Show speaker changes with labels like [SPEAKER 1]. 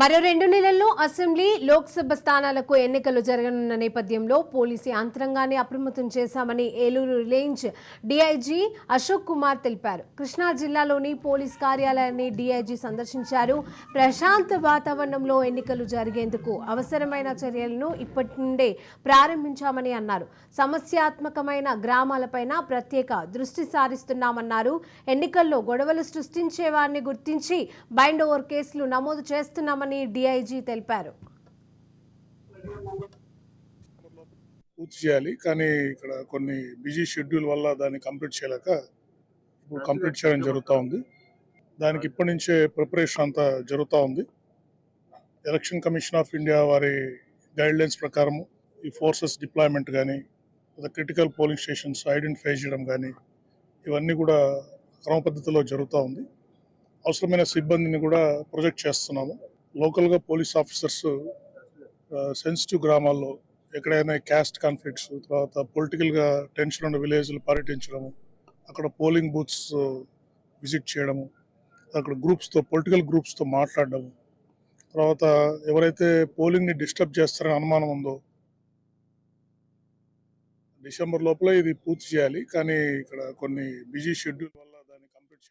[SPEAKER 1] మరో 2 నెలల్లో అసెంబ్లీ, లోక్సభ స్థానాలకు ఎన్నికలు జరగనున్న నేపథ్యంలో పోలీసు యంత్రాంగాన్ని అప్రమత్తం చేశామని ఏలూరు రేంజ్ డీఐజీ అశోక్ కుమార్ తెలిపారు. కృష్ణా జిల్లాలోని పోలీస్ కార్యాలయాన్ని డీఐజీ సందర్శించారు. ప్రశాంత వాతావరణంలో ఎన్నికలు జరిగేందుకు అవసరమైన చర్యలను ఇప్పటి నుండే ప్రారంభించామని అన్నారు. సమస్యాత్మకమైన గ్రామాలపైన ప్రత్యేక దృష్టి సారిస్తున్నామన్నారు. ఎన్నికల్లో గొడవలు సృష్టించే వారిని గుర్తించి బైండ్ ఓవర్ కేసులు నమోదు చేస్తున్నామని డీఐజీ తెలిపారు.
[SPEAKER 2] పూర్తి చేయాలి, కానీ ఇక్కడ కొన్ని బిజీ షెడ్యూల్ వల్ల దాన్ని కంప్లీట్ చేయలేక ఇప్పుడు కంప్లీట్ చేయడం జరుగుతూ ఉంది. దానికి ఇప్పటి నుంచే ప్రిపరేషన్ అంతా జరుగుతూ ఉంది. ఎలక్షన్ కమిషన్ ఆఫ్ ఇండియా వారి గైడ్లైన్స్ ప్రకారము ఈ ఫోర్సెస్ డిప్లాయ్మెంట్ కానీ, క్రిటికల్ పోలింగ్ స్టేషన్స్ ఐడెంటిఫై చేయడం కానీ, ఇవన్నీ కూడా క్రమ పద్ధతిలో జరుగుతూ ఉంది. అవసరమైన సిబ్బందిని కూడా ప్రొజెక్ట్ చేస్తున్నాము. లోకల్గా పోలీస్ ఆఫీసర్స్ సెన్సిటివ్ గ్రామాల్లో ఎక్కడైనా క్యాస్ట్ కాన్ఫ్లిక్ట్స్, తర్వాత పొలిటికల్గా టెన్షన్ ఉన్న విలేజ్లు పర్యటించడము, అక్కడ పోలింగ్ బూత్స్ విజిట్ చేయడము, అక్కడ పొలిటికల్ గ్రూప్స్తో మాట్లాడడము, తర్వాత ఎవరైతే పోలింగ్ని డిస్టర్బ్ చేస్తారని అనుమానం ఉందో డిసెంబర్ లోపల ఇది పూర్తి చేయాలి, కానీ ఇక్కడ కొన్ని బిజీ షెడ్యూల్ వల్ల దాన్ని కంప్లీట్